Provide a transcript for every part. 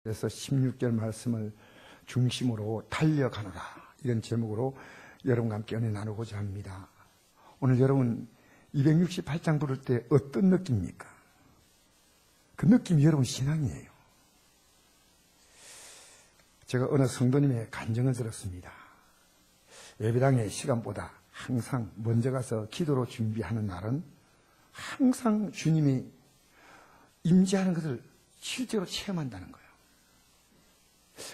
그래서 16절 말씀을 중심으로 달려가노라, 이런 제목으로 여러분과 함께 은혜 나누고자 합니다. 오늘 여러분 268장 부를 때 어떤 느낌입니까? 그 느낌이 여러분 신앙이에요. 제가 어느 성도님의 간증을 들었습니다. 예배당의 시간보다 항상 먼저 가서 기도로 준비하는 날은 항상 주님이 임재하는 것을 실제로 체험한다는 거예요.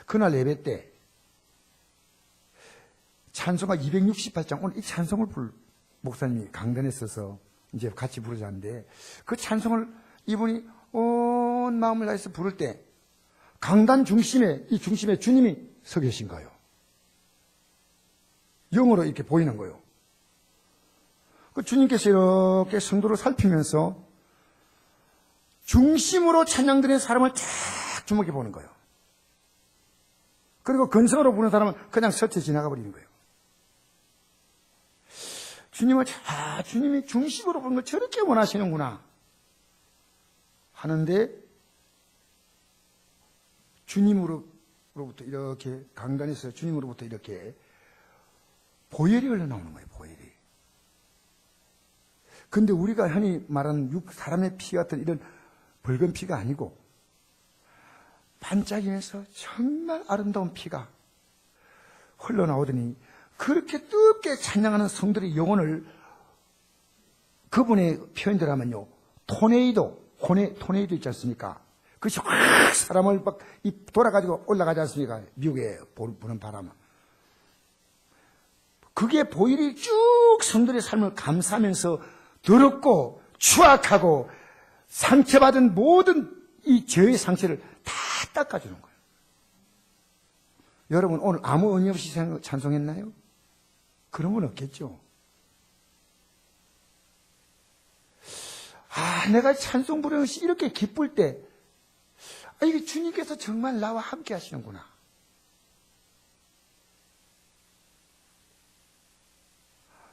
그날 예배 때 찬송가 268장, 오늘 이 찬송을 목사님이 강단에 서서 이제 같이 부르자는데, 그 찬송을 이분이 온 마음을 다해서 부를 때 강단 중심에, 이 중심에 주님이 서 계신 거예요. 영으로 이렇게 보이는 거예요. 그 주님께서 이렇게 성도를 살피면서 중심으로 찬양드리는 사람을 쫙 주목해 보는 거예요. 그리고 근성으로 부르는 사람은 그냥 스쳐 지나가 버리는 거예요. 주님이 중심으로 부르는 걸 저렇게 원하시는구나 하는데, 주님으로부터 이렇게 강단에서 주님으로부터 이렇게 보혈이 흘러나오는 거예요. 보혈이. 근데 우리가 흔히 말하는 사람의 피 같은 이런 붉은 피가 아니고 반짝이면서 정말 아름다운 피가 흘러나오더니, 그렇게 뜨겁게 찬양하는 성들의 영혼을 그분의 표현대로 하면요, 토네이도 있지 않습니까? 그것이 확 사람을 막 돌아가지고 올라가지 않습니까? 미국에 부는 바람은. 그게 보일이 쭉 성들의 삶을 감싸면서 더럽고 추악하고 상처받은 모든 이 죄의 상처를 다 닦아주는 거예요. 여러분, 오늘 아무 의미 없이 찬송했나요? 그런 건 없겠죠. 내가 찬송 부르는 것이 이렇게 기쁠 때, 이게 주님께서 정말 나와 함께 하시는구나.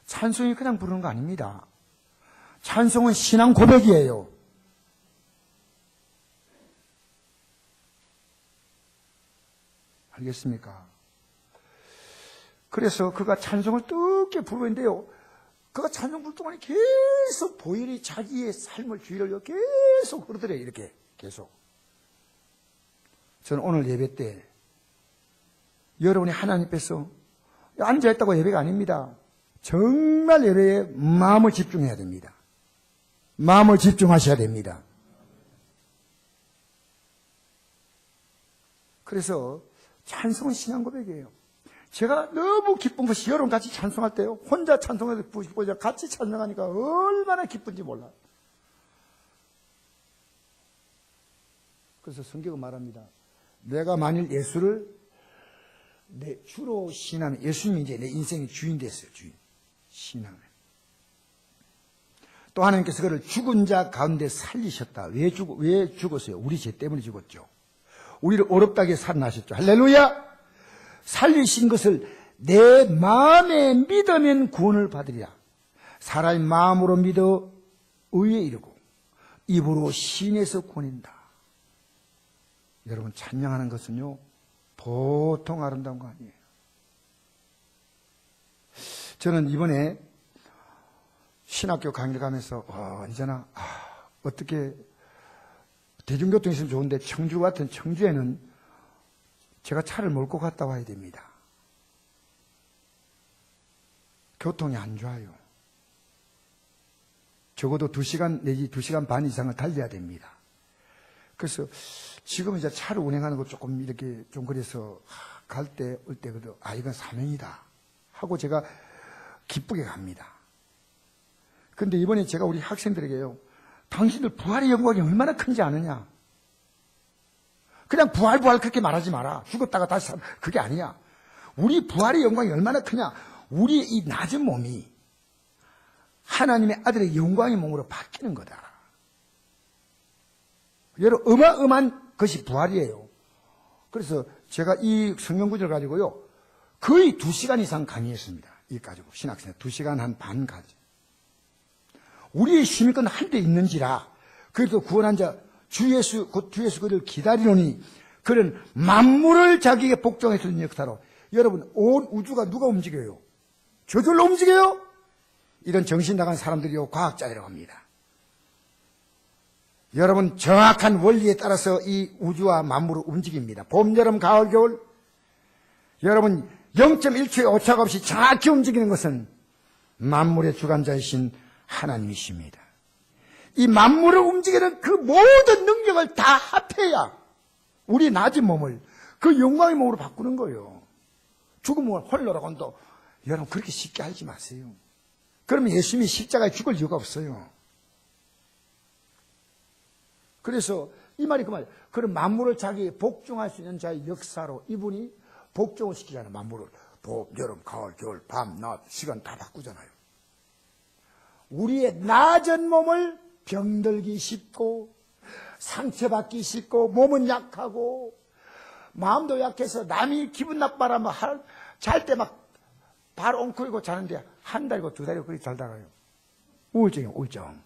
찬송이 그냥 부르는 거 아닙니다. 찬송은 신앙 고백이에요. 알겠습니까? 그래서 그가 찬송을 뜨겁게 부르는데요, 그가 찬송 부를 동안에 계속 보혈이 자기의 삶을 주의를 계속 흐르더래요. 이렇게 계속. 저는 오늘 예배 때 여러분이 하나님 앞에서 앉아있다고 예배가 아닙니다. 정말 예배에 마음을 집중해야 됩니다. 마음을 집중하셔야 됩니다. 그래서 찬송은 신앙 고백이에요. 제가 너무 기쁜 것이, 여러분 같이 찬송할 때요, 혼자 찬송해서 부시고 같이 찬송하니까 얼마나 기쁜지 몰라요. 그래서 성경은 말합니다. 내가 만일 예수를 내 주로 신하면, 예수님이 이제 내 인생의 주인 됐어요. 주인. 신하면. 또 하나님께서 그를 죽은 자 가운데 살리셨다. 왜 죽었어요? 우리 죄 때문에 죽었죠. 우리를 어렵다게 살아나셨죠. 할렐루야! 살리신 것을 내 마음에 믿으면 구원을 받으리라. 사람의 마음으로 믿어 의에 이르고 입으로 신에서 구원한다. 여러분, 찬양하는 것은요, 보통 아름다운 거 아니에요. 저는 이번에 신학교 강의를 가면서 언제나 어떻게 대중교통이 있으면 좋은데 청주 같은 청주에는 제가 차를 몰고 갔다 와야 됩니다. 교통이 안 좋아요. 적어도 2시간 내지 2시간 반 이상을 달려야 됩니다. 그래서 지금 이제 차를 운행하는 거 조금 이렇게 좀 그래서 갈 때 올 때 그래도 이건 사명이다 하고 제가 기쁘게 갑니다. 그런데 이번에 제가 우리 학생들에게요, 당신들 부활의 영광이 얼마나 큰지 아느냐? 그냥 부활 그렇게 말하지 마라. 죽었다가 다시 살, 그게 아니야. 우리 부활의 영광이 얼마나 크냐? 우리 이 낮은 몸이 하나님의 아들의 영광의 몸으로 바뀌는 거다. 여러분, 어마어마한 것이 부활이에요. 그래서 제가 이 성경 구절을 가지고요, 거의 2시간 이상 강의했습니다. 이 가지고 신학생 2시간 한 반 가지. 우리의 힘이건 한데 있는지라 그래도 구원한 자 주 예수 곧 주 예수 그를 기다리노니 그런 만물을 자기에게 복종해 주는 역사로 여러분 온 우주가 누가 움직여요? 저절로 움직여요? 이런 정신 나간 사람들이요 과학자라고 합니다. 여러분 정확한 원리에 따라서 이 우주와 만물을 움직입니다. 봄, 여름, 가을, 겨울 여러분 0.1초의 오차가 없이 정확히 움직이는 것은 만물의 주관자이신 하나님이십니다. 이 만물을 움직이는 그 모든 능력을 다 합해야 우리 낮은 몸을 그 영광의 몸으로 바꾸는 거예요. 죽음을 홀로라고 한다. 여러분 그렇게 쉽게 알지 마세요. 그러면 예수님이 십자가에 죽을 이유가 없어요. 그래서 이 말이 그 말이에요. 그런 만물을 자기에 복종할 수 있는 자의 역사로 이분이 복종을 시키잖아요. 만물을 봄, 여름, 가을, 겨울, 밤, 낮, 시간 다 바꾸잖아요. 우리의 낮은 몸을 병들기 쉽고 상처받기 쉽고 몸은 약하고 마음도 약해서 남이 기분 나빠라면 잘 때 막 발 엉클고 자는데 한 달이고 두 달이고 그렇게 살다가요. 우울증이에요. 우울증.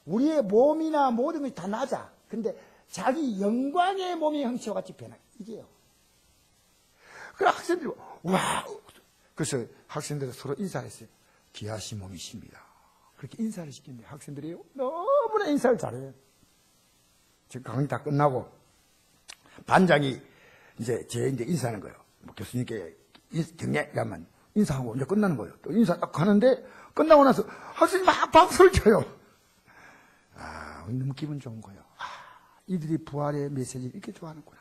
우리의 몸이나 모든 것이 다 낮아. 근데 자기 영광의 몸이 형체와 같이 변해. 이게요. 그래 학생들이 와. 그래서 학생들이 서로 인사를 했어요. 귀하신 몸이십니다. 그렇게 인사를 시키는데 학생들이요 너무나 인사를 잘해요. 지금 강의 다 끝나고 반장이 이제 인사하는 거예요. 뭐 교수님께 경례하면 인사하고 이제 끝나는 거예요. 또 인사 딱 하는데 끝나고 나서 학생이 막 박수를 쳐요. 아, 너무 기분 좋은 거예요. 아, 이들이 부활의 메시지를 이렇게 좋아하는구나.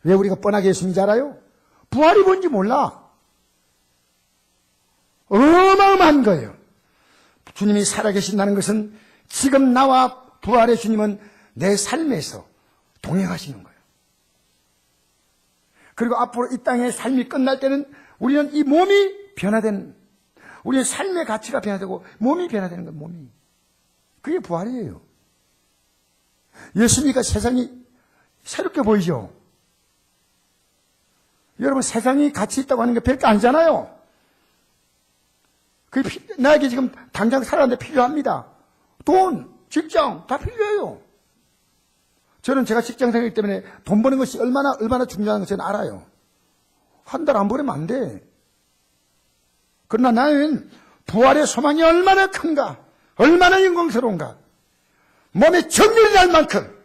왜 우리가 뻔하게 예수님 잘 알아요? 부활이 뭔지 몰라. 어마어마한 거예요. 주님이 살아계신다는 것은 지금 나와 부활의 주님은 내 삶에서 동행하시는 거예요. 그리고 앞으로 이 땅의 삶이 끝날 때는 우리는 이 몸이 변화되는, 우리의 삶의 가치가 변화되고 몸이 변화되는 거예요. 몸이. 그게 부활이에요. 예수님과 세상이 새롭게 보이죠? 여러분 세상이 가치 있다고 하는 게 별거 아니잖아요. 나에게 지금 당장 살아가는데 필요합니다. 돈, 직장 다 필요해요. 저는 제가 직장생이기 때문에 돈 버는 것이 얼마나 중요한 걸 저는 알아요. 한 달 안 벌면 안 돼. 그러나 나는 부활의 소망이 얼마나 큰가, 얼마나 영광스러운가, 몸에 정렬이 날 만큼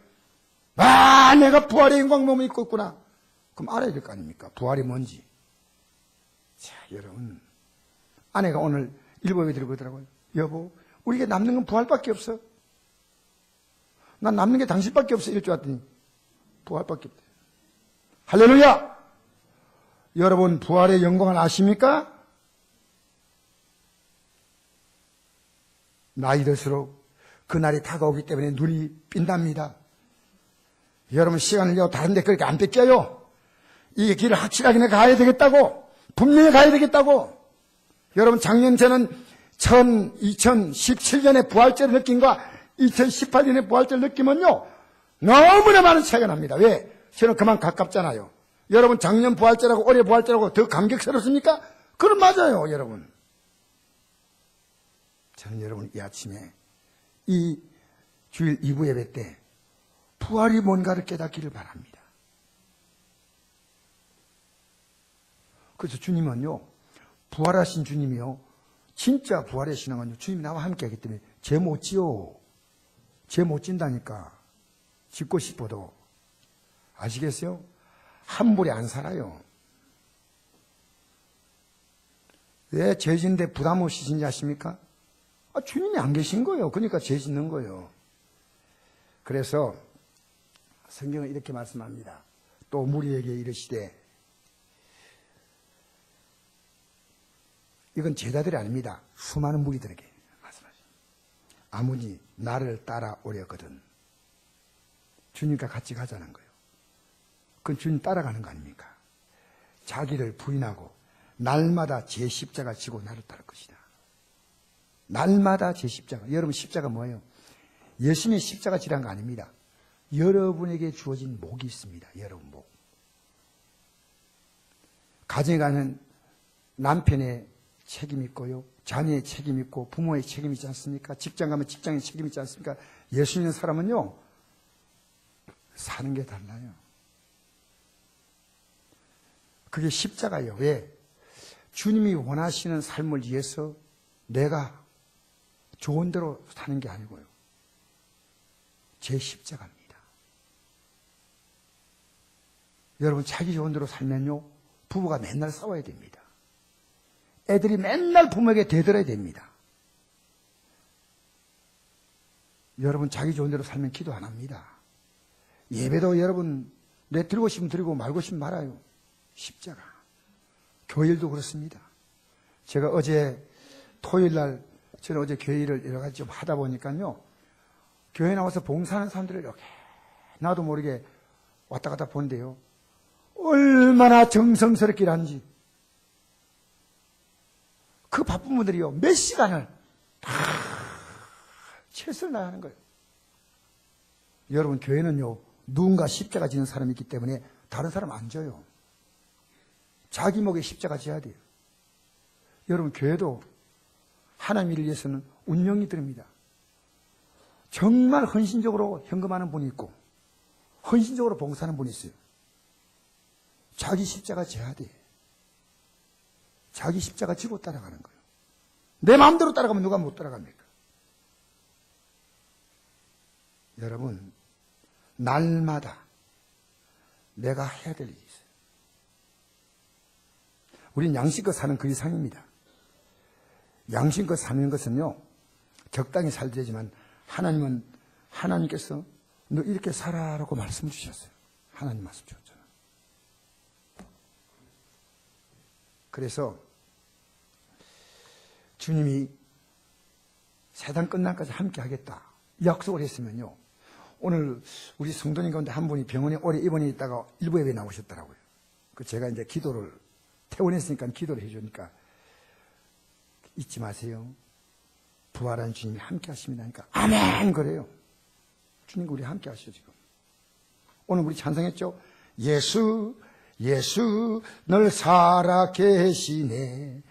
내가 부활의 영광 몸을 입고 있구나. 그럼 알아야 될 거 아닙니까? 부활이 뭔지. 자, 여러분 아내가 오늘 일본에 들고 있더라고요. 여보, 우리에게 남는 건 부활밖에 없어. 난 남는 게 당신밖에 없어. 이럴 줄 알았더니 부활밖에 없대. 할렐루야! 여러분 부활의 영광을 아십니까? 나이 들수록 그날이 다가오기 때문에 눈이 삔답니다. 여러분 시간을요 다른 데 그렇게 안 뺏겨요. 이 길을 확실하게 가야 되겠다고, 분명히 가야 되겠다고. 여러분 작년 저는 2017년에 부활절을 느낀과 2018년에 부활절 느끼면요 너무나 많은 차이가 납니다. 왜? 저는 그만 가깝잖아요. 여러분 작년 부활절하고 올해 부활절하고 더 감격스럽습니까? 그럼 맞아요. 여러분 저는 여러분 이 아침에 이 주일 2부 예배 때 부활이 뭔가를 깨닫기를 바랍니다. 그래서 주님은요 부활하신 주님이요 진짜 부활의 신앙은요 주님이 나와 함께 하기 때문에 죄 못 지요. 죄 못 진다니까. 짓고 싶어도. 아시겠어요? 함부로 안 살아요. 왜 죄 짓는데 부담 없이 짓는지 아십니까? 주님이 안 계신 거예요. 그러니까 죄 짓는 거예요. 그래서 성경은 이렇게 말씀합니다. 또 무리에게 이르시되, 이건 제자들이 아닙니다. 수많은 무리들에게 말씀하십니다. 아무니 나를 따라오려거든. 주님과 같이 가자는 거예요. 그건 주님 따라가는 거 아닙니까? 자기를 부인하고 날마다 제 십자가 지고 나를 따를 것이다. 날마다 제 십자가. 여러분 십자가 뭐예요? 예수님의 십자가 지란 거 아닙니다. 여러분에게 주어진 목이 있습니다. 여러분 목. 가정에 가는 남편의 책임 있고요. 자녀의 책임 있고 부모의 책임 있지 않습니까? 직장 가면 직장의 책임 있지 않습니까? 예수 있는 사람은요. 사는 게 달라요. 그게 십자가예요. 왜? 주님이 원하시는 삶을 위해서 내가 좋은 대로 사는 게 아니고요. 제 십자가입니다. 여러분, 자기 좋은 대로 살면요, 부부가 맨날 싸워야 됩니다. 애들이 맨날 부모에게 대들어야 됩니다. 여러분, 자기 좋은 대로 살면 기도 안 합니다. 예배도 여러분, 내 드리고 싶으면 드리고 말고 싶으면 말아요. 십자가. 교일도 그렇습니다. 제가 어제 토요일 날, 저는 어제 교회를 여러 가지 좀 하다 보니까요, 교회 나와서 봉사하는 사람들을 이렇게 나도 모르게 왔다 갔다 보는데요, 얼마나 정성스럽게 일하는지. 그 바쁜 분들이요, 몇 시간을 다 최선을 다하는 거예요. 여러분, 교회는요, 누군가 십자가 지는 사람이 있기 때문에 다른 사람 안 져요. 자기 목에 십자가 지어야 돼요. 여러분, 교회도 하나님 일을 위해서는 운명이 드립니다. 정말 헌신적으로 헌금하는 분이 있고 헌신적으로 봉사하는 분이 있어요. 자기 십자가 져야 돼. 자기 십자가 지고 따라가는 거예요. 내 마음대로 따라가면 누가 못 따라갑니까? 여러분, 날마다 내가 해야 될 일이 있어요. 우린 양심껏 사는 그 이상입니다. 양심껏 사는 것은요, 적당히 살도 되지만 하나님은, 하나님께서 너 이렇게 살아라고 말씀 주셨어요. 하나님 말씀 주셨잖아요. 그래서 주님이 세상 끝날까지 함께 하겠다 약속을 했으면요, 오늘 우리 성도님 가운데 한 분이 병원에 오래 입원해 있다가 일부 예배 나오셨더라고요. 그 제가 이제 기도를, 퇴원했으니까 기도를 해주니까 잊지 마세요. 부활한 주님이 함께 하십니다 하니까 아멘 그래요. 주님과 우리 함께 하시죠. 지금 오늘 우리 찬송했죠. 예수 예수 늘 살아 계시네,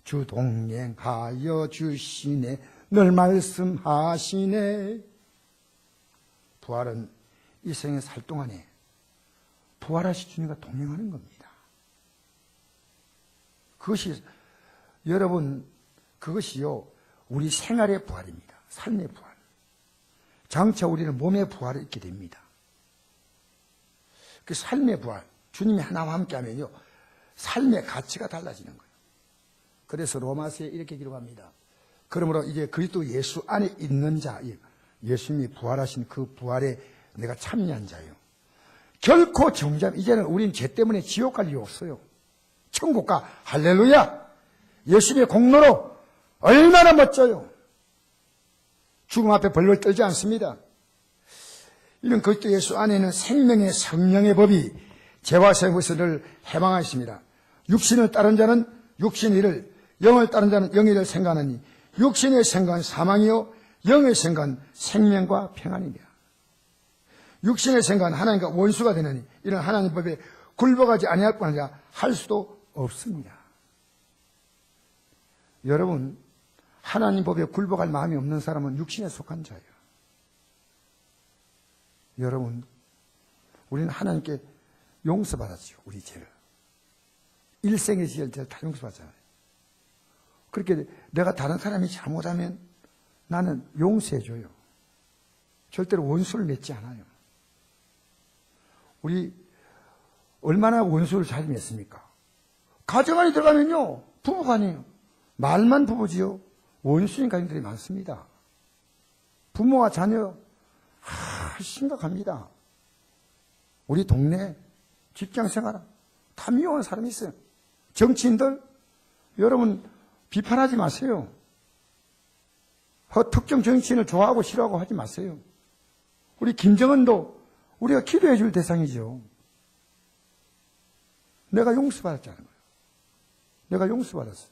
주 동행하여 주시네, 늘 말씀하시네. 부활은 이 생에 살 동안에 부활하신 주님과 동행하는 겁니다. 그것이, 여러분, 그것이요, 우리 생활의 부활입니다. 삶의 부활. 장차 우리는 몸의 부활을 잊게 됩니다. 그 삶의 부활, 주님이 하나와 함께 하면요, 삶의 가치가 달라지는 거예요. 그래서 로마서에 이렇게 기록합니다. 그러므로 이제 그리스도 예수 안에 있는 자, 예수님이 부활하신 그 부활에 내가 참여한 자예요. 결코 정잠, 이제는 우린 죄 때문에 지옥 갈 이유 없어요. 천국 가. 할렐루야. 예수님의 공로로 얼마나 멋져요. 죽음 앞에 벌벌 떨지 않습니다. 이런 그리스도 예수 안에는 생명의 성령의 법이 죄와 세상에서 늘 해방하였습니다. 육신을 따른 자는 육신의 일을, 영을 따른 자는 영의 일을 생각하니 육신의 생각은 사망이요 영의 생각은 생명과 평안이니라. 육신의 생각은 하나님과 원수가 되느니 이런 하나님 법에 굴복하지 아니할 뿐 아니라 할 수도 없습니다. 여러분, 하나님 법에 굴복할 마음이 없는 사람은 육신에 속한 자예요. 여러분, 우리는 하나님께 용서받았죠. 우리 죄를. 일생의 죄를 다 용서받잖아요. 그렇게 내가 다른 사람이 잘못하면 나는 용서해줘요. 절대로 원수를 맺지 않아요. 우리 얼마나 원수를 잘 맺습니까? 가정 안에 들어가면요, 부부가 아니에요. 말만 부부지요. 원수인 가정들이 많습니다. 부모와 자녀, 심각합니다. 우리 동네, 직장생활, 다 미워하는 사람이 있어요. 정치인들, 여러분, 비판하지 마세요. 특정 정치인을 좋아하고 싫어하고 하지 마세요. 우리 김정은도 우리가 기도해 줄 대상이죠. 내가 용서받았잖아요. 내가 용서받았어요.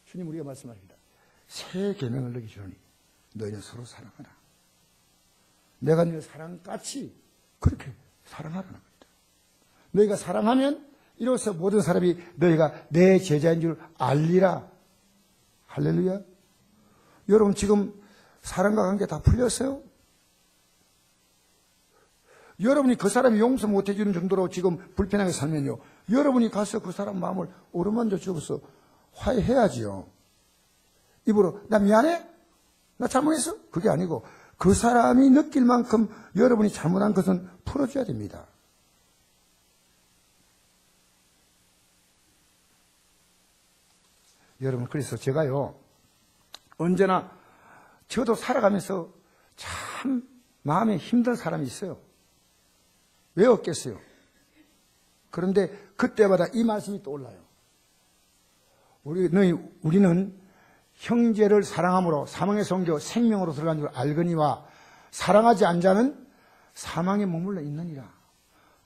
주님 우리가 말씀하십니다. 새 계명을 너희 주노니 너희는 서로 사랑하라. 내가 너희 사랑같이 그렇게 사랑하라는 겁니다. 너희가 사랑하면 이로써 모든 사람이 너희가 내 제자인 줄 알리라. 할렐루야. 여러분 지금 사랑과 관계 다 풀렸어요? 여러분이 그 사람이 용서 못 해주는 정도로 지금 불편하게 살면요, 여러분이 가서 그 사람 마음을 어루만져 주어서 화해해야지요. 입으로 나 미안해? 나 잘못했어? 그게 아니고 그 사람이 느낄 만큼 여러분이 잘못한 것은 풀어줘야 됩니다. 여러분, 그래서 제가요, 언제나 저도 살아가면서 참 마음에 힘든 사람이 있어요. 왜 없겠어요? 그런데 그때마다 이 말씀이 떠올라요. 우리는 형제를 사랑함으로 사망에서 옮겨 생명으로 들어간 줄 알거니와 사랑하지 않은 자는 사망에 머물러 있느니라.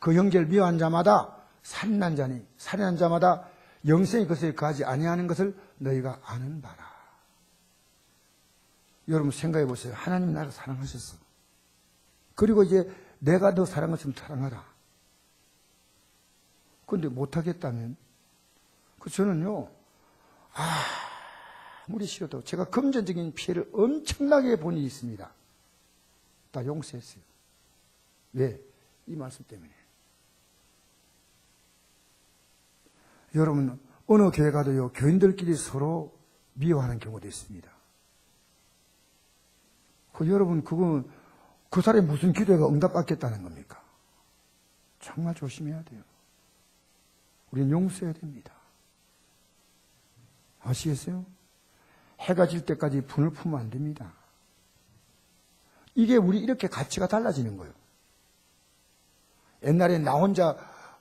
그 형제를 미워한 자마다 살인한 자니 살인한 자마다 영생이 그것에 거하지 아니하는 것을 너희가 아는 바라. 여러분 생각해 보세요. 하나님이 나를 사랑하셨어. 그리고 이제 내가 너 사랑했으면 사랑하라. 그런데 못하겠다면 저는요, 아무리 싫어도 제가 금전적인 피해를 엄청나게 본 일이 있습니다. 다 용서했어요. 왜? 이 말씀 때문에. 여러분, 어느 교회 가도요, 교인들끼리 서로 미워하는 경우도 있습니다. 여러분, 그 사람이 무슨 기도가 응답받겠다는 겁니까? 정말 조심해야 돼요. 우리는 용서해야 됩니다. 아시겠어요? 해가 질 때까지 분을 품으면 안 됩니다. 이게 우리 이렇게 가치가 달라지는 거예요. 옛날에 나 혼자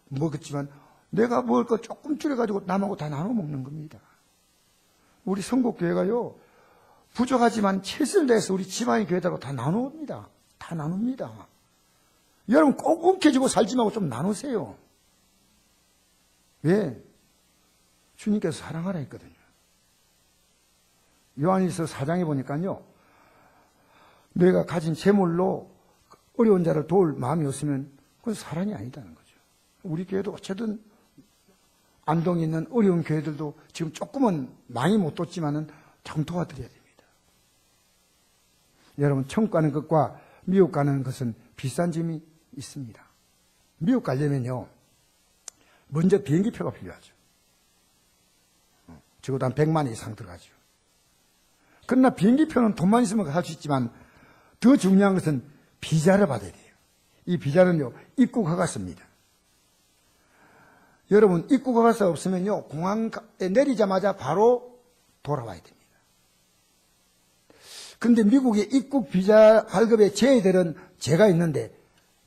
먹었지만 내가 먹을 거 조금 줄여가지고 남하고 다 나눠 먹는 겁니다. 우리 성국교회가요, 부족하지만 최선을 다해서 우리 지방의 교회들하고 다 나눕니다. 다 나눕니다. 여러분 꼭 움켜쥐고 살지 말고 좀 나누세요. 왜? 주님께서 사랑하라 했거든요. 요한일서 4장에 보니까요, 내가 가진 재물로 어려운 자를 도울 마음이 없으면 그건 사랑이 아니다는 거죠. 우리 교회도 어쨌든 안동에 있는 어려운 교회들도 지금 조금은 많이 못 뒀지만은 좀 도와드려야 됩니다. 여러분, 천국 가는 것과 미국 가는 것은 비싼 점이 있습니다. 미국 가려면요, 먼저 비행기표가 필요하죠. 적어도 한 100만 이상 들어가죠. 그러나 비행기표는 돈만 있으면 갈 수 있지만 더 중요한 것은 비자를 받아야 돼요. 이 비자는요, 입국 허가서입니다. 여러분, 입국 허가서 없으면요, 공항에 내리자마자 바로 돌아와야 됩니다. 그런데 미국의 입국 비자 발급의 제외들은 제가 있는데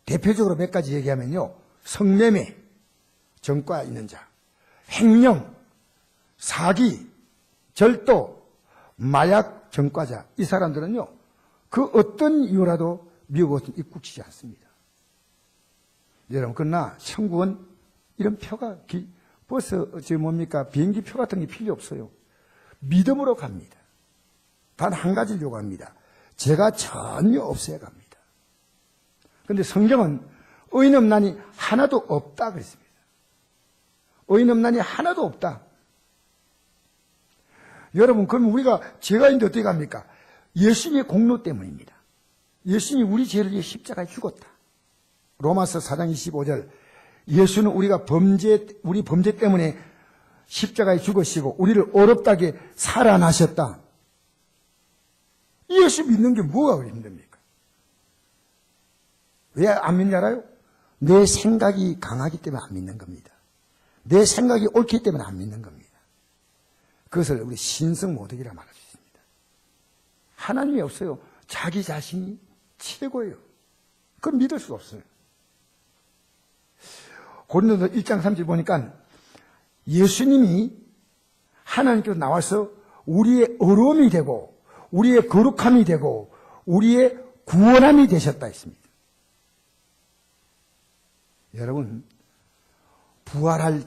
대표적으로 몇 가지 얘기하면요, 성매매, 전과 있는 자, 횡령, 사기, 절도, 마약 전과자, 이 사람들은요, 그 어떤 이유라도 미국은 입국시키지 않습니다. 여러분, 그러나 천국은 이런 표가, 버스, 비행기 표 같은 게 필요 없어요. 믿음으로 갑니다. 단 한 가지를 요구합니다. 제가 전혀 없애야 갑니다. 그런데 성경은 의인 없나니 하나도 없다 그랬습니다. 의인 없나니 하나도 없다. 여러분, 그럼 우리가 죄가 있는데 어떻게 갑니까? 예수님의 공로 때문입니다. 예수님이 우리 죄를 위해 십자가에 죽었다. 로마서 4장 25절. 예수는 우리 범죄 때문에 십자가에 죽으시고 우리를 어렵다게 살아나셨다. 예수 믿는 게 뭐가 그리 힘듭니까? 왜 안 믿는지 알아요? 내 생각이 강하기 때문에 안 믿는 겁니다. 내 생각이 옳기 때문에 안 믿는 겁니다. 그것을 우리 신성 모독이라 말할 수 있습니다. 하나님이 없어요. 자기 자신이 최고예요. 그건 믿을 수 없어요. 고린도서 1장 3절 보니까 예수님이 하나님께서 나와서 우리의 어려움이 되고 우리의 거룩함이 되고 우리의 구원함이 되셨다 했습니다. 여러분, 부활할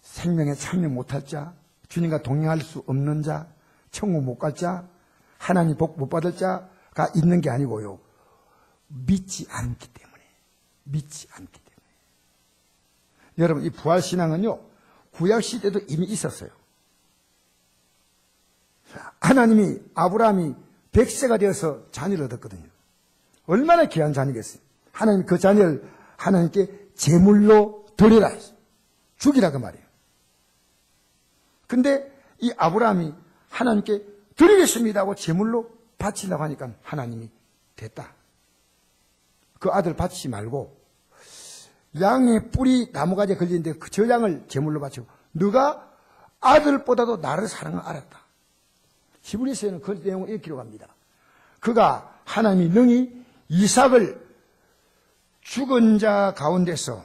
생명에 참여 못할 자, 주님과 동행할 수 없는 자, 천국 못 갈 자, 하나님 복 못 받을 자가 있는 게 아니고요, 믿지 않기 때문에. 여러분, 이 부활신앙은요, 구약시대도 이미 있었어요. 하나님이 아브라함이 100세가 되어서 자녀를 얻었거든요. 얼마나 귀한 자녀겠어요. 하나님이 그 자녀를 하나님께 제물로 드리라 했어. 죽이라 그 말이에요. 근데 이 아브라함이 하나님께 드리겠습니다 하고 제물로 바친다고 하니까 하나님이 됐다. 그 아들 바치지 말고 양의 뿔이 나무가지에 걸리는데 저 양을 제물로 바치고 너가 아들보다도 나를 사랑을 알았다. 히브리서에는 그 내용을 이렇게 기록합니다. 그가 하나님이 능히 이삭을 죽은 자 가운데서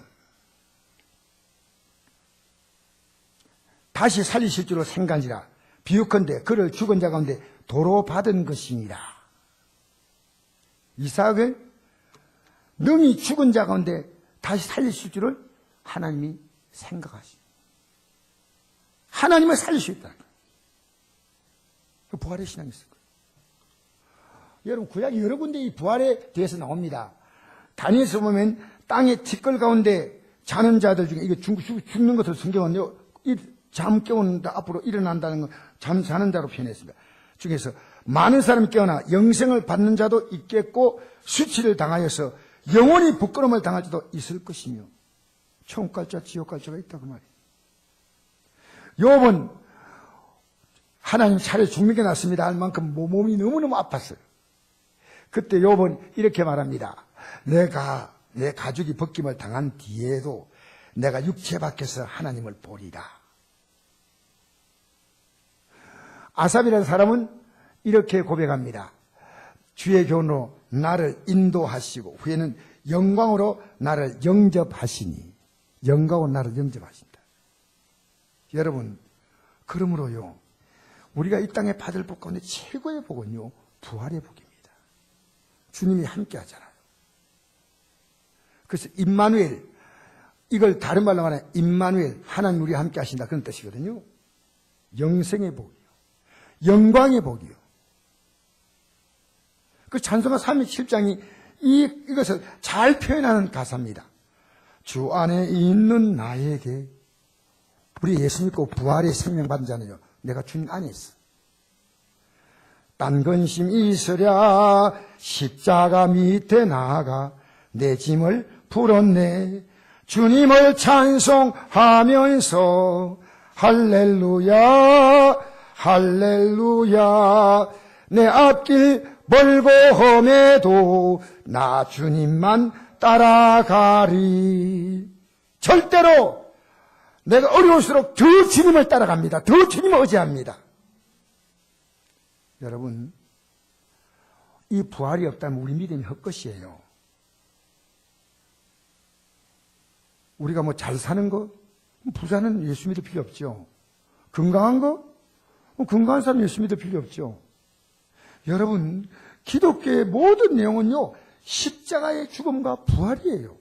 다시 살리실 줄로 생각하니라. 비유컨대 그를 죽은 자 가운데 도로 받은 것이니라. 이삭을 능히 죽은 자 가운데 다시 살리실 줄을 하나님이 생각하십니다. 하나님을 살릴 수 있다. 그 부활의 신앙이 있을 거예요. 여러분 구약이 여러 군데 이 부활에 대해서 나옵니다. 다니엘서 보면 땅의 티끌 가운데 자는 자들 중에 이게 죽는 것을 성경은요 잠 깨운다 앞으로 일어난다는 건 자는 자로 표현했습니다. 중에서 많은 사람이 깨어나 영생을 받는 자도 있겠고 수치를 당하여서 영원히 부끄러움을 당할 자도 있을 것이며 천국 갈 자 지옥 갈 자가 있다 그 말이에요. 욥은 하나님 차례 죽는 났습니다 할 만큼 몸이 너무너무 아팠어요. 그때 욥은 이렇게 말합니다. 내가 내 가죽이 벗김을 당한 뒤에도 내가 육체 밖에서 하나님을 보리라. 아삽이라는 사람은 이렇게 고백합니다. 주의 교훈으로 나를 인도하시고 후에는 영광으로 나를 영접하시니 영광으로 나를 영접하신다. 여러분 그러므로요 우리가 이 땅에 받을 복 가운데 최고의 복은요 부활의 복입니다. 주님이 함께 하잖아요. 그래서 임마누엘 이걸 다른 말로 말하면 임마누엘 하나님 우리와 함께 하신다 그런 뜻이거든요. 영생의 복이요. 영광의 복이요. 그 찬송가 37장이 이것을 잘 표현하는 가사입니다. 주 안에 있는 나에게 우리 예수 믿고 부활의 생명 받은 자는요. 내가 주님 안에 있어. 딴 근심이 있으랴 십자가 밑에 나아가 내 짐을 풀었네. 주님을 찬송하면서 할렐루야 할렐루야 내 앞길 멀고 험해도 나 주님만 따라가리. 절대로 내가 어려울수록 더 주님을 따라갑니다. 더 주님을 의지합니다. 여러분 이 부활이 없다면 우리 믿음이 헛것이에요. 우리가 뭐 잘 사는 거 부자는 예수 믿을 필요 없죠. 건강한 거 건강한 사람 예수 믿을 필요 없죠. 여러분 기독교의 모든 내용은요 십자가의 죽음과 부활이에요.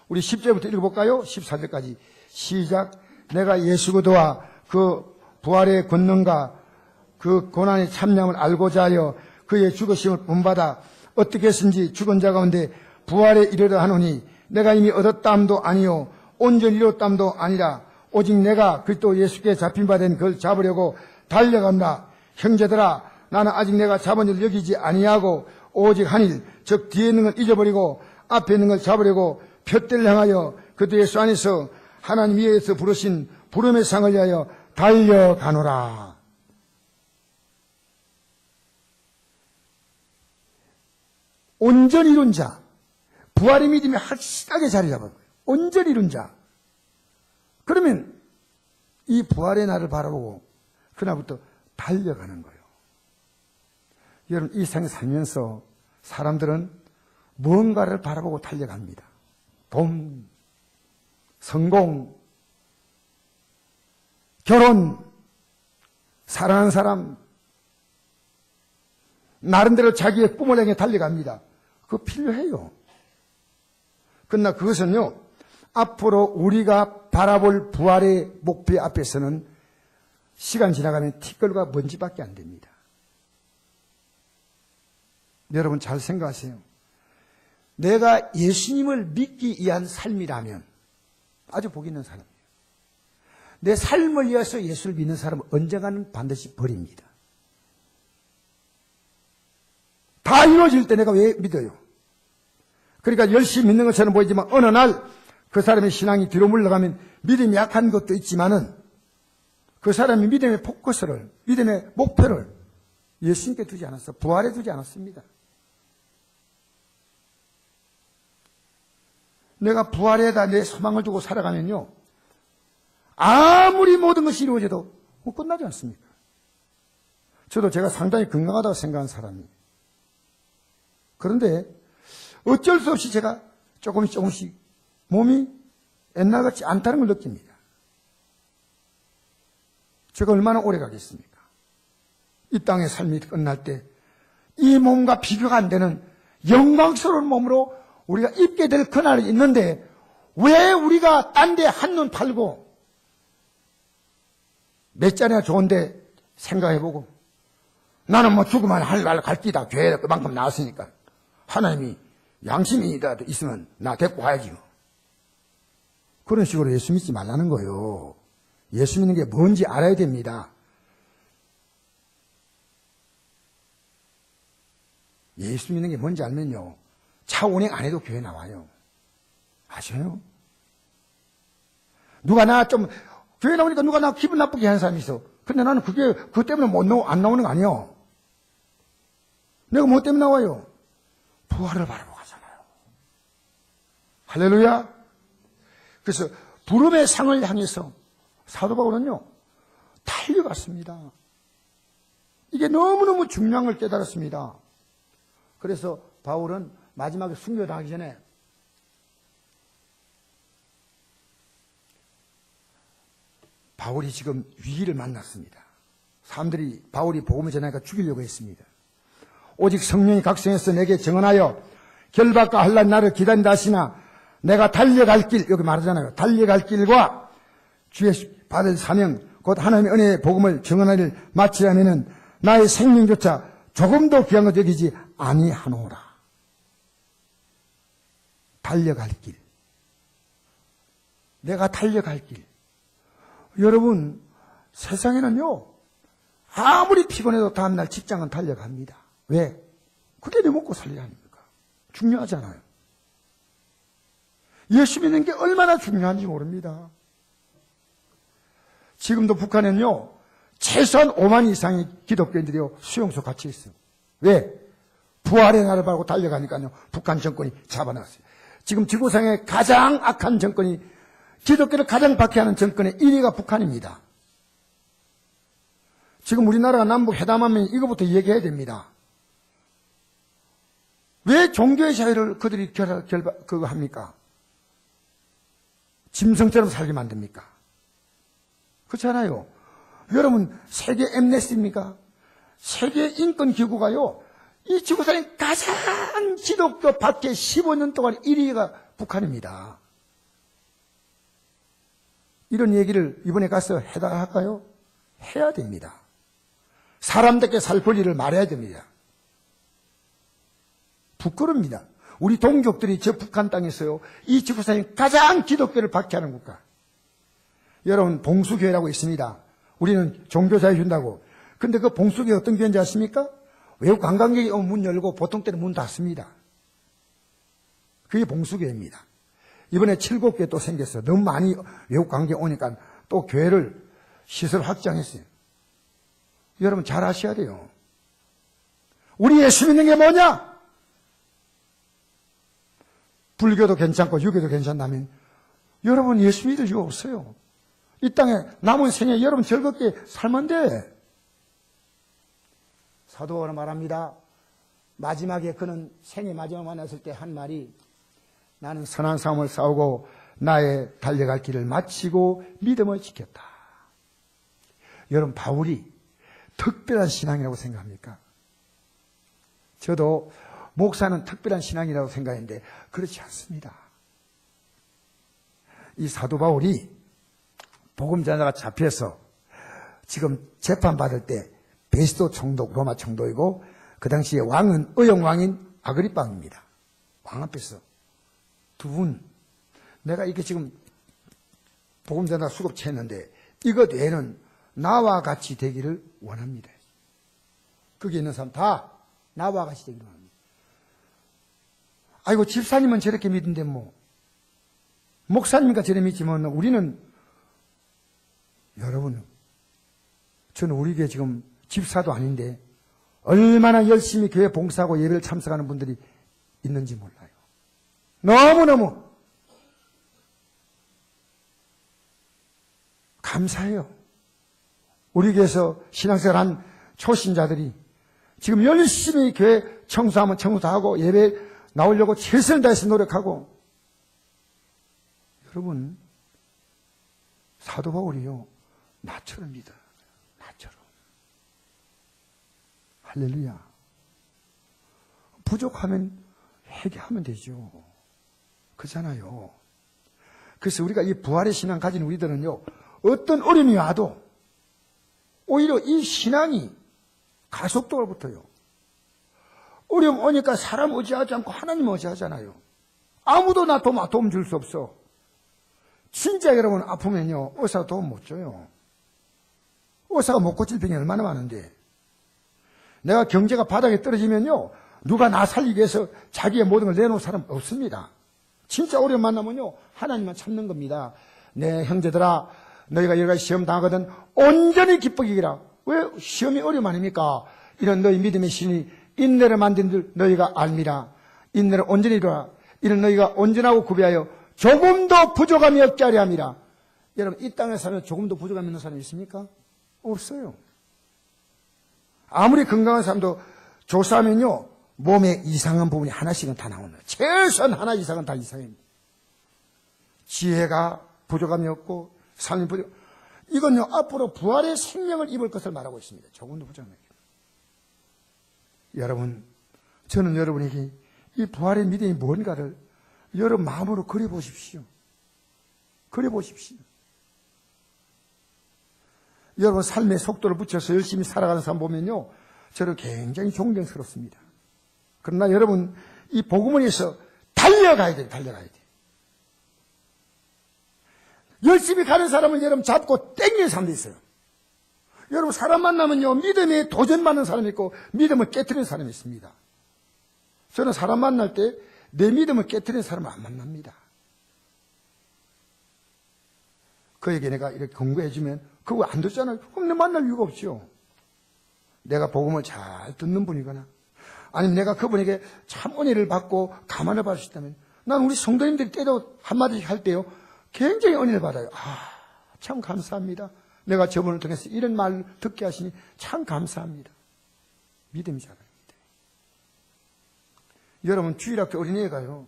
우리 10절부터 읽어볼까요? 14절까지 시작. 내가 예수 그리스도와 그 부활의 권능과 그 고난의 참념을 알고자 하여 그의 죽으심을 본받아 어떻게 했은지 죽은 자 가운데 부활에 이르려 하노니 내가 이미 얻었다함도 아니요 온전히 이뤘다함도 아니라 오직 내가 그리스도 예수께 잡힌 바 된 그걸 잡으려고 달려간다. 형제들아 나는 아직 내가 잡은 일 여기지 아니하고 오직 한 일 즉 뒤에 있는 걸 잊어버리고 앞에 있는 걸 잡으려고 푯대를 향하여 그리스도 예수 안에서 하나님 위에서 부르신 부름의 상을 위하여 달려가노라. 온전히 이룬 자 부활의 믿음이 확실하게 자리 잡은 거예요. 온전히 이룬 자. 그러면 이 부활의 날을 바라보고 그날부터 달려가는 거예요. 여러분 이 세상에 살면서 사람들은 무언가를 바라보고 달려갑니다. 돈, 성공, 결혼, 사랑하는 사람, 나름대로 자기의 꿈을 향해 달려갑니다. 그거 필요해요. 그러나 그것은요 앞으로 우리가 바라볼 부활의 목표 앞에서는 시간 지나가면 티끌과 먼지밖에 안 됩니다. 여러분 잘 생각하세요. 내가 예수님을 믿기 위한 삶이라면 아주 복 있는 사람이에요. 내 삶을 위해서 예수를 믿는 사람은 언젠가는 반드시 버립니다. 다 이루어질 때 내가 왜 믿어요? 그러니까 열심히 믿는 것처럼 보이지만 어느 날 그 사람의 신앙이 뒤로 물러가면 믿음이 약한 것도 있지만은 그 사람이 믿음의 포커스를, 믿음의 목표를 예수님께 두지 않았어. 부활에 두지 않았습니다. 내가 부활에다 내 소망을 두고 살아가면요, 아무리 모든 것이 이루어져도 끝나지 않습니까? 저도 제가 상당히 건강하다고 생각하는 사람이에요. 그런데 어쩔 수 없이 제가 조금씩 몸이 옛날 같지 않다는 걸 느낍니다. 제가 얼마나 오래 가겠습니까? 이 땅의 삶이 끝날 때 이 몸과 비교가 안 되는 영광스러운 몸으로 우리가 입게 될 그날이 있는데 왜 우리가 딴 데 한눈 팔고 몇 자리나 좋은데 생각해보고 나는 뭐 죽으면 할 길이다. 교회에 그만큼 나왔으니까 하나님이 양심이라도 있으면 나 데리고 가야지. 그런 식으로 예수 믿지 말라는 거예요. 예수 믿는 게 뭔지 알아야 됩니다. 예수 믿는 게 뭔지 알면요, 차 운행 안 해도 교회 나와요. 아셔요? 누가 나 좀 교회 나오니까 누가 나 기분 나쁘게 하는 사람이 있어. 근데 나는 그것 때문에 안 나오는 거 아니에요. 내가 뭐 때문에 나와요? 부활을 바라보고 가잖아요. 할렐루야. 그래서 부름의 상을 향해서 사도 바울은요, 달려갔습니다. 이게 너무너무 중요한 걸 깨달았습니다. 그래서 바울은 마지막에 순교당하기 전에 바울이 지금 위기를 만났습니다. 사람들이 바울이 복음을 전하니까 죽이려고 했습니다. 오직 성령이 각성해서 내게 정언하여 결박과 환난 나를 기다린다 하시나 내가 달려갈 길, 여기 말하잖아요. 달려갈 길과 주의 받을 사명, 곧 하나님의 은혜의 복음을 정언하기를 마치려면은 나의 생명조차 조금도 귀한 것 여기지 아니하노라. 달려갈 길. 내가 달려갈 길. 여러분, 세상에는요, 아무리 피곤해도 다음날 직장은 달려갑니다. 왜? 그게 내 먹고 살려야 합니까? 중요하잖아요. 예수 믿는 게 얼마나 중요한지 모릅니다. 지금도 북한에는요, 최소한 5만 이상의 기독교인들이 수용소 갇혀 있어요. 왜? 부활의 날을 바라고 달려가니까요, 북한 정권이 잡아놨어요. 지금 지구상의 가장 악한 정권이, 기독교를 가장 박해하는 정권의 1위가 북한입니다. 지금 우리나라가 남북 회담하면 이거부터 얘기해야 됩니다. 왜 종교의 자유를 그들이 그거 합니까? 짐승처럼 살게 만듭니까? 그렇잖아요. 여러분, 세계 엠네스티입니까? 세계 인권기구가요, 이 지구상의 가장 기독교 박해 15년 동안 1위가 북한입니다. 이런 얘기를 이번에 가서 해달라 할까요? 해야 됩니다. 사람답게 살 권리를 말해야 됩니다. 부끄럽니다. 우리 동족들이 저 북한 땅에서요, 이 지구상의 가장 기독교를 박해하는 국가. 여러분, 봉수교회라고 있습니다. 우리는 종교자유 준다고. 근데 그 봉수교회 어떤 교회인지 아십니까? 외국 관광객이 오면 문 열고 보통 때는 문 닫습니다. 그게 봉수교회입니다. 이번에 7곳교회 또 생겼어요. 너무 많이 외국 관광객 오니까 또 교회를 시설 확장했어요. 여러분 잘 아셔야 돼요. 우리 예수 믿는 게 뭐냐? 불교도 괜찮고 유교도 괜찮다면 여러분 예수 믿을 이유 없어요. 이 땅에 남은 생에 여러분 즐겁게 살면 돼. 사도 바울은 말합니다. 마지막에 그는 생애 마지막 만났을 때 한 말이, 나는 선한 싸움을 싸우고 나의 달려갈 길을 마치고 믿음을 지켰다. 여러분 바울이 특별한 신앙이라고 생각합니까? 저도 목사는 특별한 신앙이라고 생각했는데 그렇지 않습니다. 이 사도 바울이 복음 전하다가 잡혀서 지금 재판받을 때 베스도 총독, 로마 총독이고 그 당시에 왕은 의형왕인 아그리빠입니다. 왕 앞에서 두 분, 내가 이렇게 지금 복음 전하다 수급 채했는데 이것 외에는 나와 같이 되기를 원합니다. 거기 있는 사람 다 나와 같이 되기를 원합니다. 아이고 집사님은 저렇게 믿는데 뭐 목사님과 저래 믿지만 우리는 여러분 저는 우리 교회 지금 집사도 아닌데 얼마나 열심히 교회 봉사하고 예배를 참석하는 분들이 있는지 몰라요. 너무너무 감사해요. 우리 교회에서 신앙생활한 초신자들이 지금 열심히 교회 청소하면 청소도 하고 예배 나오려고 최선을 다해서 노력하고 여러분 사도 바울이요 나처럼 믿어. 나처럼. 할렐루야. 부족하면 회개하면 되죠. 그렇잖아요. 그래서 우리가 이 부활의 신앙 가진 우리들은요 어떤 어려움이 와도 오히려 이 신앙이 가속도가 붙어요. 어려움 오니까 사람 의지하지 않고 하나님 의지하잖아요. 아무도 나 도움 줄 수 없어. 진짜 여러분 아프면요 의사가 도움 못 줘요. 의사가 못 고칠 병이 얼마나 많은데 내가 경제가 바닥에 떨어지면요 누가 나 살리기 위해서 자기의 모든 걸 내놓은 사람 없습니다. 진짜 어려움 만나면요 하나님만 참는 겁니다. 내 형제들아 너희가 여러 가지 시험 당하거든 온전히 기쁘기라. 왜 시험이 어려움 아닙니까? 이런 너희 믿음의 신이 인내를 만든 줄 너희가 알미라. 인내를 온전히 이루라. 이런 너희가 온전하고 구비하여 조금도 부족함이 없게 하려 함이라. 여러분 이 땅에 살면 조금도 부족함이 있는 사람이 있습니까? 없어요. 아무리 건강한 사람도 조사하면요 몸에 이상한 부분이 하나씩은 다 나옵니다. 최소한 하나 이상은 다 이상입니다. 지혜가 부족함이 없고 삶이 부족. 이건요 앞으로 부활의 생명을 입을 것을 말하고 있습니다. 조금도 부족함이 없게. 여러분 저는 여러분에게 이 부활의 믿음이 뭔가를 여러분 마음으로 그려보십시오. 그려보십시오. 여러분 삶의 속도를 붙여서 열심히 살아가는 사람 보면요 저를 굉장히 존경스럽습니다. 그러나 여러분 이 복음을 위해서 달려가야 돼요. 달려가야 돼요. 열심히 가는 사람은 여러분 잡고 땡기는 사람도 있어요. 여러분 사람 만나면요 믿음에 도전받는 사람이 있고 믿음을 깨트리는 사람이 있습니다. 저는 사람 만날 때 내 믿음을 깨트리는 사람을 안 만납니다. 그에게 내가 이렇게 공부해주면 그거 안 듣잖아요. 그럼 내 만날 이유가 없죠. 내가 복음을 잘 듣는 분이거나 아니면 내가 그분에게 참 은혜를 받고 감안을 받을 수 있다면 난 우리 성도님들이 때도 한마디씩 할 때요 굉장히 은혜를 받아요. 참 감사합니다. 내가 저분을 통해서 이런 말 듣게 하시니 참 감사합니다. 믿음이잖아요. 여러분 주일학교 어린이가요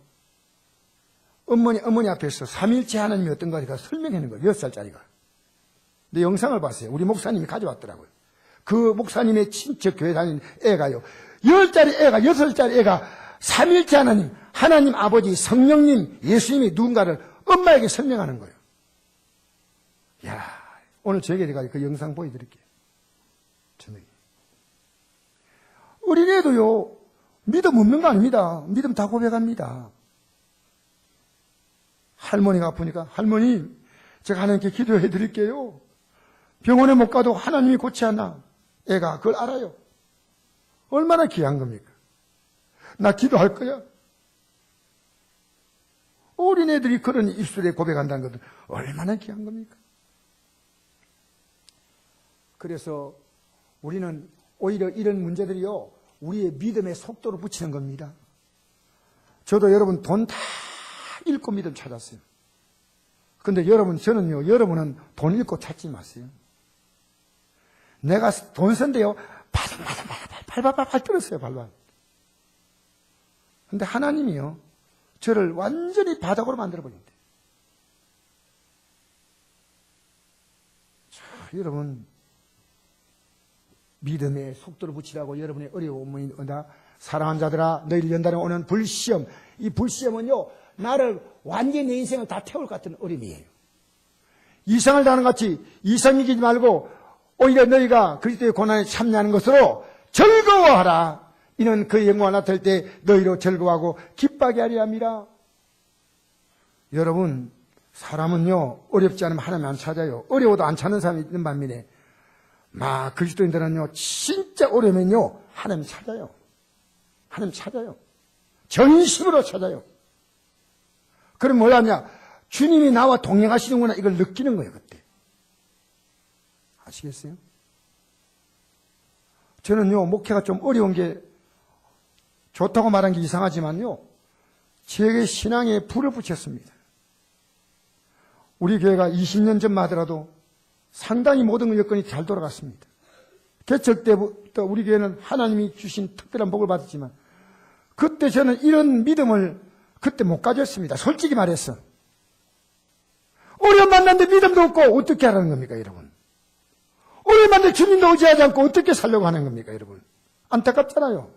어머니 앞에서 삼일째 하나님이 어떤 거니까 설명하는 거예요. 6살짜리가. 근데 영상을 봤어요. 우리 목사님이 가져왔더라고요. 그 목사님의 친척 교회 다니는 애가요 10살짜리 애가 6살짜리 애가 삼일째 하나님 아버지 성령님 예수님이 누군가를 엄마에게 설명하는 거예요. 야, 오늘 저에게 가지고 그 영상 보여드릴게요. 저녁에. 어린애도요 믿음 없는 거 아닙니다. 믿음 다 고백합니다. 할머니가 아프니까 할머니 제가 하나님께 기도해 드릴게요. 병원에 못 가도 하나님이 고치 않나. 애가 그걸 알아요. 얼마나 귀한 겁니까? 나 기도할 거야. 어린애들이 그런 입술에 고백한다는 것은 얼마나 귀한 겁니까? 그래서 우리는 오히려 이런 문제들이요 우리의 믿음의 속도로 붙이는 겁니다. 저도 여러분 돈 다 잃고 믿음 찾았어요. 근데 저는요 여러분은 돈 잃고 찾지 마세요. 내가 돈 쓴데요 발발 떨었어요. 발발. 근데 하나님이요 저를 완전히 바닥으로 만들어버린대. 자, 여러분 믿음의 속도를 붙이라고 여러분의 어려움이 온다. 사랑하는 자들아 너희를 연단에 오는 불시험. 이 불시험은요 나를 완전히 내 인생을 다 태울 것 같은 어려움이에요. 이상을 당하는 같이 이상 이기지 말고 오히려 너희가 그리스도의 고난에 참여하는 것으로 즐거워하라. 이는 그의 영광을 나타낼 때 너희로 즐거워하고 기뻐하게 하려 함이라. 여러분 사람은요 어렵지 않으면 하나님 안 찾아요. 어려워도 안 찾는 사람이 있는 반면에 그리스도인들은요 진짜 어려우면요 하나님 찾아요. 하나님 찾아요. 전심으로 찾아요. 그럼 뭐냐냐? 주님이 나와 동행하시는구나 이걸 느끼는 거예요. 그때. 아시겠어요? 저는요 목회가 좀 어려운 게 좋다고 말한 게 이상하지만요 제게 신앙에 불을 붙였습니다. 우리 교회가 20년 전만 하더라도 상당히 모든 여건이 잘 돌아갔습니다. 개척 때부터 우리 교회는 하나님이 주신 특별한 복을 받았지만 그때 저는 이런 믿음을 그때 못 가졌습니다. 솔직히 말해서. 어려움 만났는데 믿음도 없고 어떻게 하라는 겁니까 여러분? 어려움 만났는데 주님도 의지하지 않고 어떻게 살려고 하는 겁니까 여러분? 안타깝잖아요.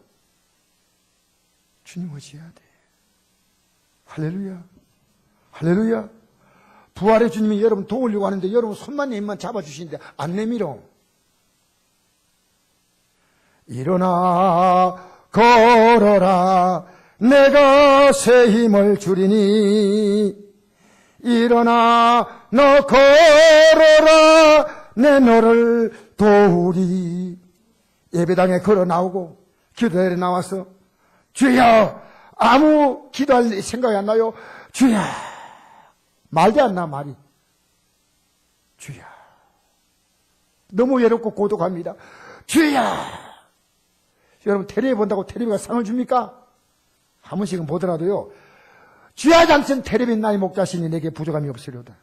주님 의지해야 돼. 할렐루야. 할렐루야. 부활의 주님이 여러분 도우려고 하는데 여러분 손만 내힘만 잡아주시는데 안 내밀어. 일어나 걸어라 내가 새 힘을 주리니 일어나 너 걸어라 내 너를 도우리. 예배당에 걸어 나오고 기도에 나와서 주여 아무 기도할 생각이 안 나요. 주여 말도 안 나 말이. 주여 너무 외롭고 고독합니다. 주여. 여러분 텔레비 본다고 텔레비가 상을 줍니까? 한 번씩은 보더라도요 주야지 않든 텔레비 나의 목자신이 내게 부족함이 없으려다.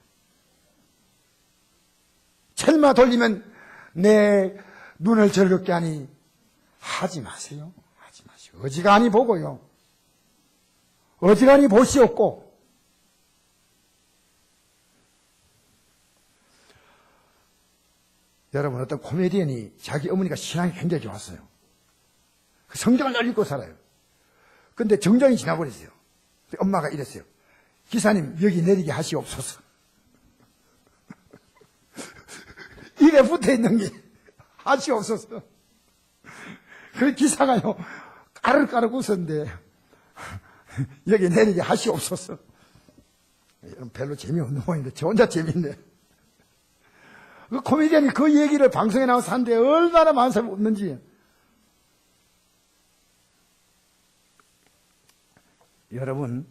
철마 돌리면 내 눈을 즐겁게 하니 하지 마세요. 하지 마시오. 어지간히 보고요. 어지간히 보시옵고 여러분 어떤 코미디언이 자기 어머니가 신앙이 굉장히 좋았어요. 성경을 잘 읽고 살아요. 근데 정장이 지나버렸어요. 엄마가 이랬어요. 기사님 여기 내리게 하시옵소서. 입에 붙어있는 게 하시옵소서. 그 기사가요 까르까르 웃었는데 여기 내리게 하시옵소서. 별로 재미없는 모양인데 저 혼자 재미있네. 그 코미디언이 그 얘기를 방송에 나와서 하는데 얼마나 많은 사람이 웃는지. 여러분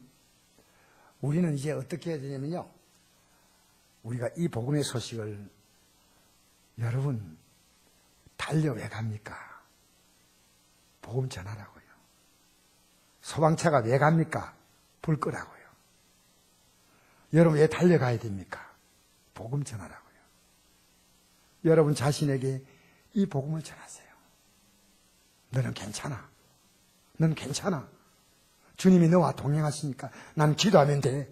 우리는 이제 어떻게 해야 되냐면요 우리가 이 복음의 소식을 여러분 달려 왜 갑니까? 복음 전하라고요. 소방차가 왜 갑니까? 불 끄라고요. 여러분 왜 달려가야 됩니까? 복음 전하라고요. 여러분 자신에게 이 복음을 전하세요. 너는 괜찮아. 넌 괜찮아. 주님이 너와 동행하시니까 난 기도하면 돼.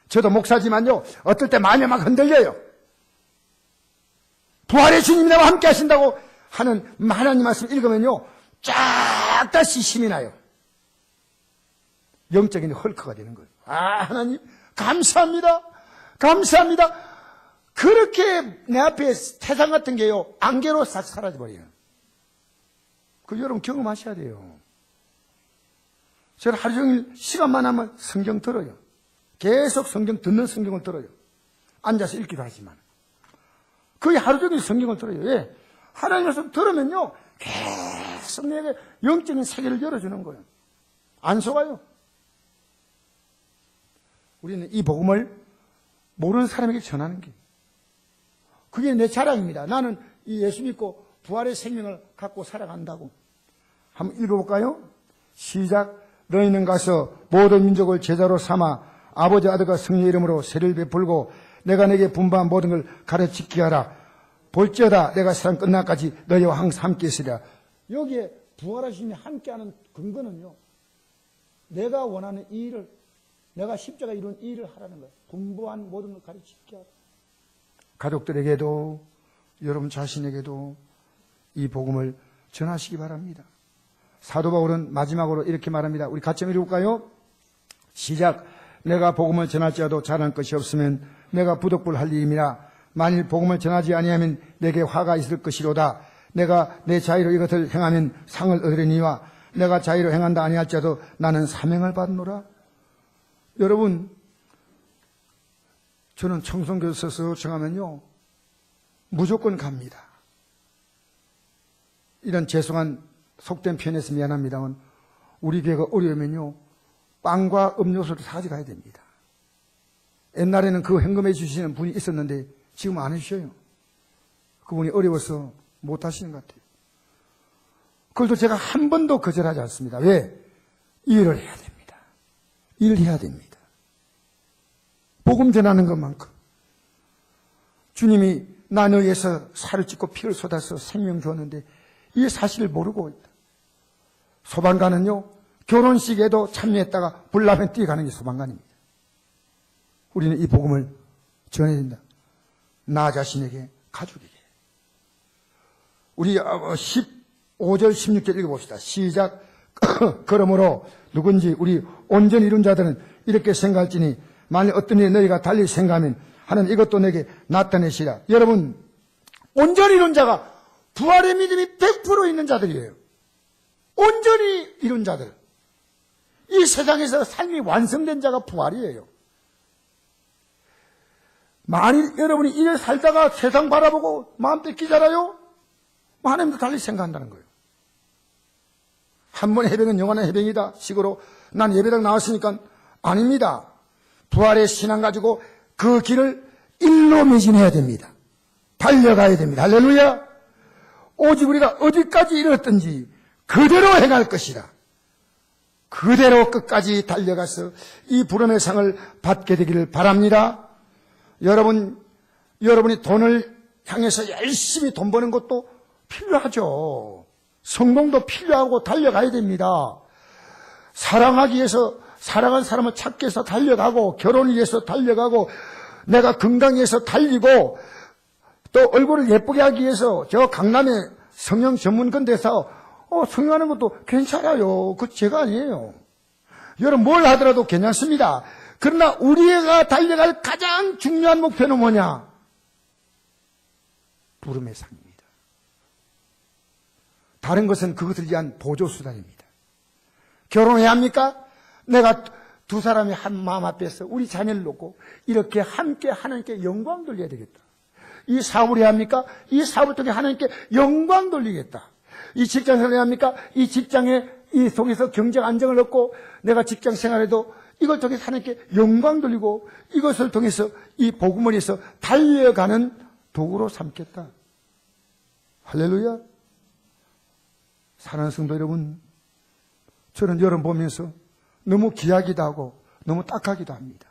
저도 목사지만요 어떨 때 마음이 막 흔들려요. 부활의 주님이 나와 함께 하신다고 하는 하나님 말씀 읽으면요 쫙 다시 힘이 나요. 영적인 헐크가 되는 거예요. 아 하나님 감사합니다. 감사합니다. 그렇게 내 앞에 태산 같은 게요 안개로 싹 사라져버려요. 그 여러분 경험하셔야 돼요. 저는 하루 종일 시간만 하면 성경 들어요. 계속 성경 듣는 성경을 들어요. 앉아서 읽기도 하지만 거의 하루 종일 성경을 들어요. 왜? 하나님 말씀 들으면요 계속 내게 영적인 세계를 열어주는 거예요. 안 속아요. 우리는 이 복음을 모르는 사람에게 전하는 게 그게 내 자랑입니다. 나는 이 예수 믿고 부활의 생명을 갖고 살아간다고. 한번 읽어볼까요? 시작. 너희는 가서 모든 민족을 제자로 삼아 아버지 아들과 성령의 이름으로 세례를 베풀고 내가 내게 분부한 모든 걸 가르치게 하라. 볼지어다 내가 세상 끝날까지 너희와 항상 함께 있으리라. 여기에 부활하심이 함께하는 근거는요 내가 원하는 이 일을 내가 십자가 이룬 이 일을 하라는 거예요. 분부한 모든 걸 가르치게 하라. 가족들에게도 여러분 자신에게도 이 복음을 전하시기 바랍니다. 사도 바울은 마지막으로 이렇게 말합니다. 우리 같이 읽어볼까요? 시작. 내가 복음을 전할지라도 잘한 것이 없으면 내가 부득불할 일임이라. 만일 복음을 전하지 아니하면 내게 화가 있을 것이로다. 내가 내 자유로 이것을 행하면 상을 얻으리니와 내가 자유로 행한다 아니할지라도 나는 사명을 받노라. 여러분 저는 청송교회 서서 정하면요 무조건 갑니다. 이런 죄송한 속된 표현에서 미안합니다만 우리 교회가 어려우면요, 빵과 음료수를 사가져가야 됩니다. 옛날에는 그 현금해 주시는 분이 있었는데 지금 안 해주셔요. 그분이 어려워서 못 하시는 것 같아요. 그걸도 제가 한 번도 거절하지 않습니다. 왜? 일을 해야 됩니다. 일을 해야 됩니다. 복음 전하는 것만큼. 주님이 나 너희에서 살을 찢고 피를 쏟아서 생명 주었는데 이 사실을 모르고 있다. 소방관은요, 결혼식에도 참여했다가 불나면 뛰어가는 게 소방관입니다. 우리는 이 복음을 전해야 된다. 나 자신에게, 가족에게. 우리 15절, 16절 읽어봅시다. 시작. 그러므로 누군지 우리 온전히 이룬 자들은 이렇게 생각할지니 만일 어떤 일이 너희가 달리 생각하면 하는 이것도 내게 나타내시라. 여러분, 온전히 이룬 자가 부활의 믿음이 100% 있는 자들이에요. 온전히 이룬 자들. 이 세상에서 삶이 완성된 자가 부활이에요. 만일 여러분이 이래 살다가 세상 바라보고 마음 뺏기잖아요? 하나님도 달리 생각한다는 거예요. 한 번의 해병은 영원한 해병이다 식으로 난 예배당 나왔으니까 아닙니다. 부활의 신앙 가지고 그 길을 일로 매진해야 됩니다. 달려가야 됩니다. 할렐루야. 오직 우리가 어디까지 이르렀든지 그대로 행할 것이다. 그대로 끝까지 달려가서 이 부름의 상을 받게 되기를 바랍니다. 여러분이 돈을 향해서 열심히 돈 버는 것도 필요하죠. 성공도 필요하고 달려가야 됩니다. 사랑하기 위해서 사랑하는 사람을 찾기 위해서 달려가고 결혼을 위해서 달려가고 내가 건강히 위해서 달리고 또 얼굴을 예쁘게 하기 위해서 저 강남에 성형 전문 건대에서 성형하는 것도 괜찮아요. 그거 제가 아니에요. 여러분 뭘 하더라도 괜찮습니다. 그러나 우리가 달려갈 가장 중요한 목표는 뭐냐? 부름의 상입니다. 다른 것은 그것을 위한 보조수단입니다. 결혼해야 합니까? 내가 두 사람이 한 마음 앞에서 우리 자녀를 놓고 이렇게 함께 하나님께 영광 돌려야 되겠다. 이 사업을 해야 합니까? 이 사업을 통해 하나님께 영광 돌리겠다. 이 직장 생활을 해야 합니까? 이 직장에 이 속에서 경제적 안정을 얻고 내가 직장 생활에도 이걸 통해서 하나님께 영광 돌리고 이것을 통해서 이 복음을 위해서 달려가는 도구로 삼겠다. 할렐루야. 사랑하는 성도 여러분, 저는 여러분 보면서 너무 귀하기도 하고 너무 딱하기도 합니다.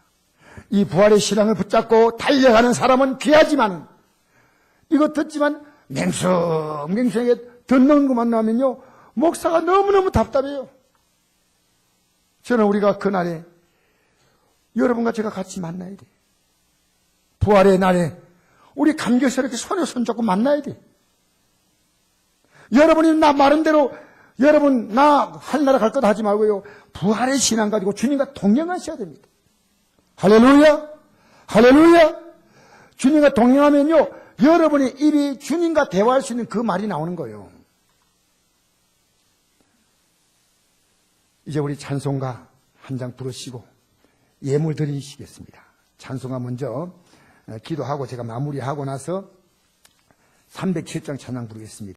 이 부활의 신앙을 붙잡고 달려가는 사람은 귀하지만 이거 듣지만 맹성맹성하게 듣는 것만 나면요 목사가 너무너무 답답해요. 저는 우리가 그날에 여러분과 제가 같이 만나야 돼. 부활의 날에 우리 감격스럽게 손에 손 잡고 만나야 돼. 여러분이 나 말한 대로 여러분 나 하늘나라 갈 것 하지 말고요. 부활의 신앙 가지고 주님과 동행하셔야 됩니다. 할렐루야. 할렐루야. 주님과 동행하면요. 여러분의 입이 주님과 대화할 수 있는 그 말이 나오는 거예요. 이제 우리 찬송가 한 장 부르시고 예물 드리시겠습니다. 찬송가 먼저 기도하고 제가 마무리하고 나서 307장 찬양 부르겠습니다.